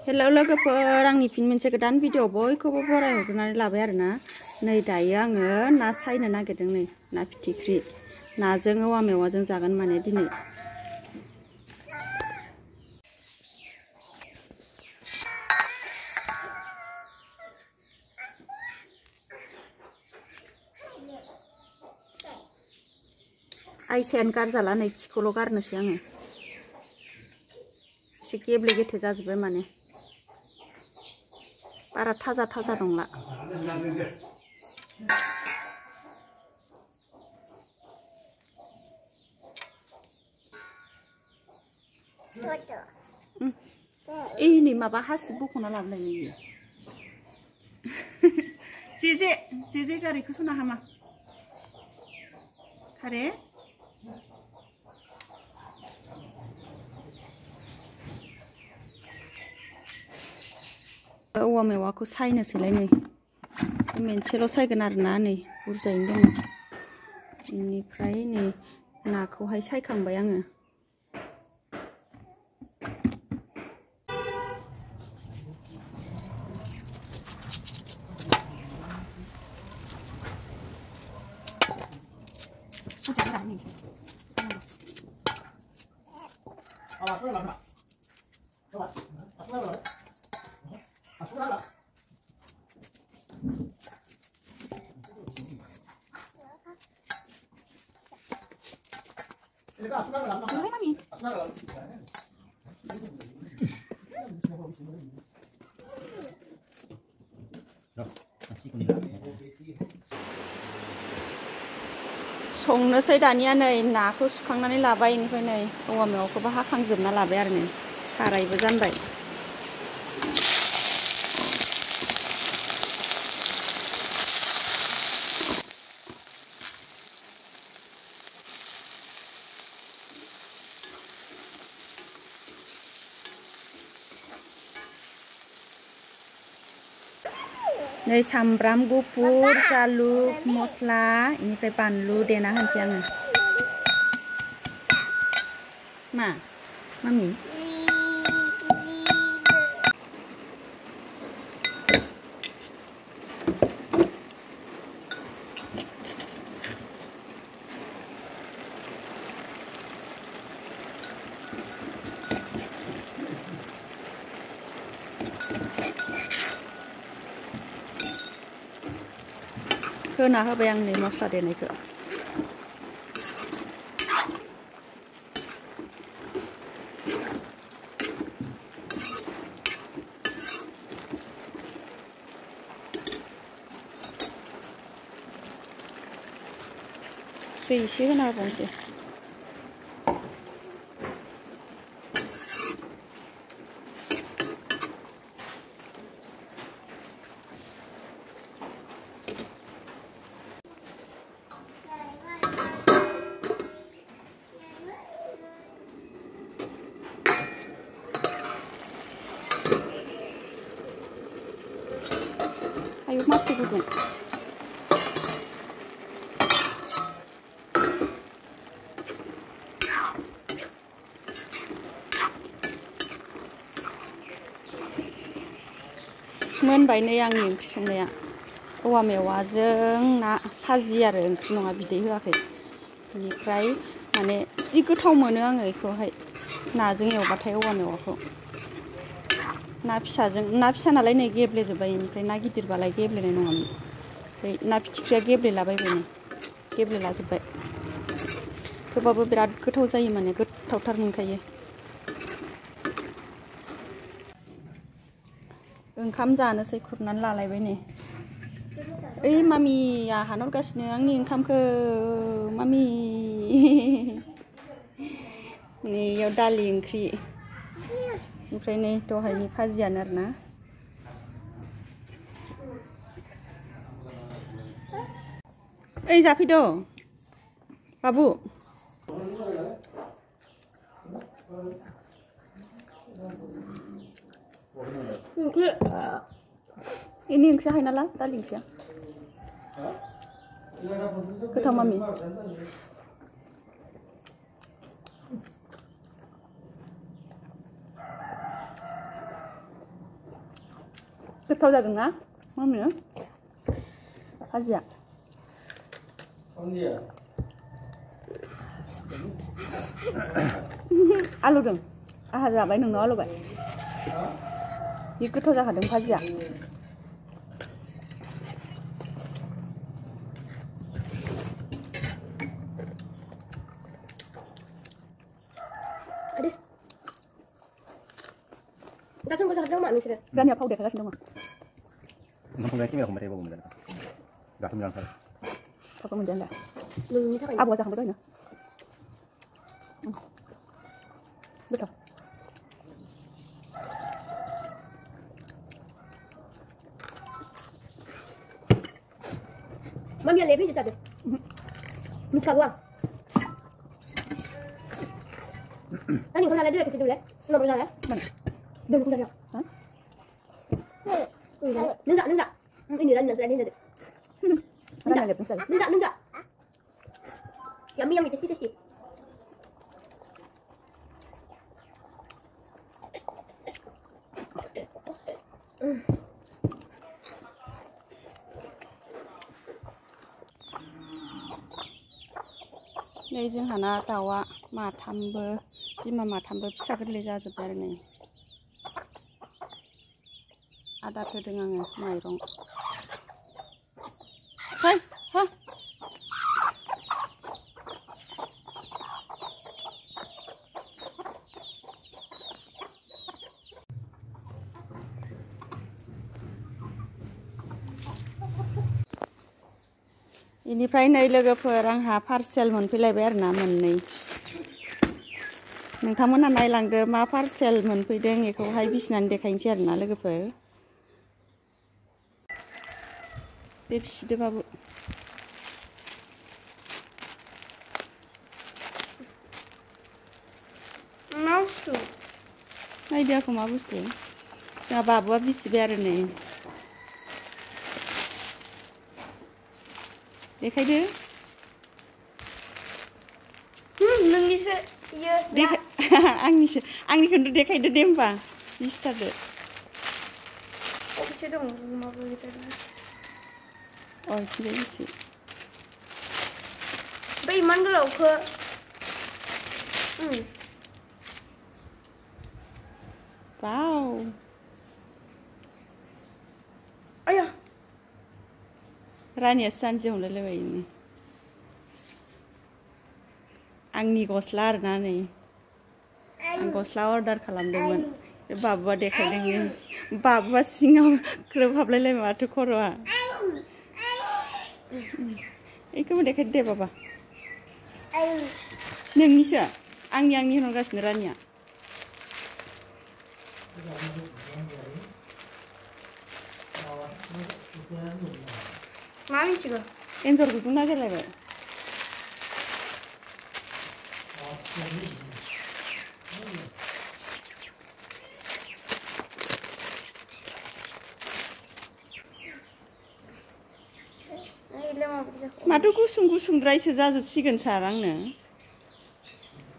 Hello लोगोफोर आंनि फिन मोनसे गोदान भिडिअ बयखौबो बरायहरनानै लाबाय आरोना नै दायो आङो ना सायनो नागिरदों नै ना फिथिख्रि नाजों औवा मेवाजों जागोन माने दिनै आइसायानो गारजाला नै खिखौल' गारनोसै आङो एसे गेब्ले गेथे जाजोब्बाय माने बारा थाजा थाजा नंला इनि माबा हासिब बख'ना लाबोलाय बियो जे गारिखौ सना हामा खारे औवा मेवाखौ सायनोसैलाय नै मोनसेल' सायगोन आरोना नै बुरजायैनो दङ बेनिफ्राय नै नाखौहाय सायखांबाय आङो संनोसै दानिया नै नाखौ सुखांनानै लाबाय बेनिफ्राय नै औवा मेवाखौबो हाखांजोबना लाबाय आरो नै सारायबो जानबाय नै सामब्राम गुफुर जालुक मस्ला इनिफ्राय बानलु देना होनसै आङो मा मामि होना होबाय आं नै मस्ला देनायखौ दै एसे होना होबावनोसै आयु मासे गुदुं मोनबाय नै आंनि ओंख्रि संनाया औवा मेवाजों ना भाजि आरो ओंख्रि नङा बिदै होआखै बेनिफ्राय माने जि गोथाव मोनो आङो बेखौहाय नाजों एवबाथाय औवा मेवाखौ ना फिसा नालाय नै गेब्लेजोब्बाय बेनिफ्राय ना गिदिरबालाय गेब्लेनाय नङामोन ओमफ्राय ना फिथिख्रिया गेब्लेलाबायबाय नै गेब्लेलाजोब्बाय थेवबाबो बिराद गोथाव जायो माने गोथावथार मोनखायो ओंखाम जानोसै खुरनानै लालायबाय नै ओइ मामिया हानहरगासिनो आंनि ओंखामखौ मामि नै इयाव दालि ओंख्रि ओमफ्राय नै दहायनि भाजियानो आरोना ओइ जाफैद' बाबु ini ओंख्रिया हायनाला दालि ओंख्रिया गोथाव मामि गोथाव जादोंना मामिनो भाजिया आलुदों आहा जाबाय नोंनाव आलुबाय जि गोथाव जाखादों bhajiya Kasih gue kadang mak misalnya. Berani apa udah kasih dong? Nggak berarti nggak kembali bawa kemudian. Nggak kemudian kali. Apa kemudian dah? Lu minta kan? Apa wajah betulnya? Betul. Mami yang lebih jadi. Minta gua. Ani kau nak ada kita dulu ya? Nak berjalan ya? Mana? Dulu kita nak. Hah? Nunggak. Ini dah nasi ini dah. Mana lihat misalnya? Nunggak. Yummy testi. नै जोंहाना दाउआ माथामबो बिमा माथामबो फिसा गोरलै जाजोब्बाय आरो नै आदार होदों आङो माइरं फै हा इनिफ्राय नै लोगोफोर आंहा पार्सेल मोनफैलायबाय आरोना मोननै नोंथांमोना नायलांदो मा पार्सेल मोनफैदों बेखौहाय बिसिनानै देखायनोसै आरोना लोगोफोर बे फिसिदो बाबु मा बुस्थु नायदो आंखौ मा बुस्थु जोंहा बाबुआ बिसिबाय आरो नै देखायदो नोंनिसो इयो आंनिखौनो देखायदो दे होमबा बिसिथारदो अबेसे दं माबा अ इथिंजाय बिसि बै इमान गोलावखौ वाव आया रानिया सानजि हमलायलायबाय नै आंनि गस्ला आरोना नै आं गस्ला अर्डार खालामदोंमोन बे बाबुआ देखायदों बाबुआ सिङाव ग्रोब हाबलायलायबाय माथो खर'आ बेखौबो देखायदो दे बाबा नोंनिसो आंनि होनहरगासिनो रानिया मा मिथिगौ एन्जर गुदुं नागिरलायबाय माथो गुसुंद्रायसो जाजोबसिगोन सार आंनो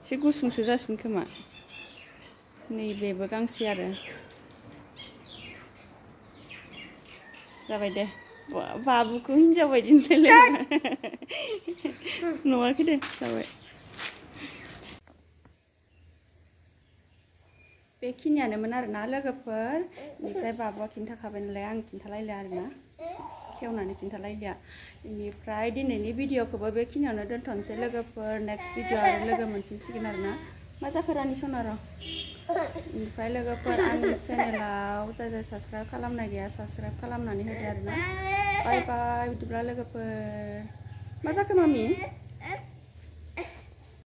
एसे गुसुंसो जासिगोन खोमा नैबेबो गांसे आरो जाबाय दे बाबुखौ हिन्जाव बायदि नुलायलायबाय नुवाखै दे जाबाय बेखिनियानोमोन आरोना लोगोफोर बेनिफ्राय बाबुआ खिन्थाखाबाय नालाय आं खिन्थालायला आरोना खेवनानै खिन्थालायलिया बेनिफ्राय दिनैनि भिडिअखौबो बेखिनियावनो दोनथ'नोसै लोगोफोर नेक्स्ट भिडिअ आरो लोगो मोनफिनसिगोन आरोना मा जाखो रानि सनार' बेनिफ्राय लोगोफोर आंनि चेनेलाव जाय साबस्क्राइब खालामनाय गैया साबस्क्राइब खालामनानै होदो आरोना बाय बाय बिदिब्ला लोगोफोर मा जाखो मामि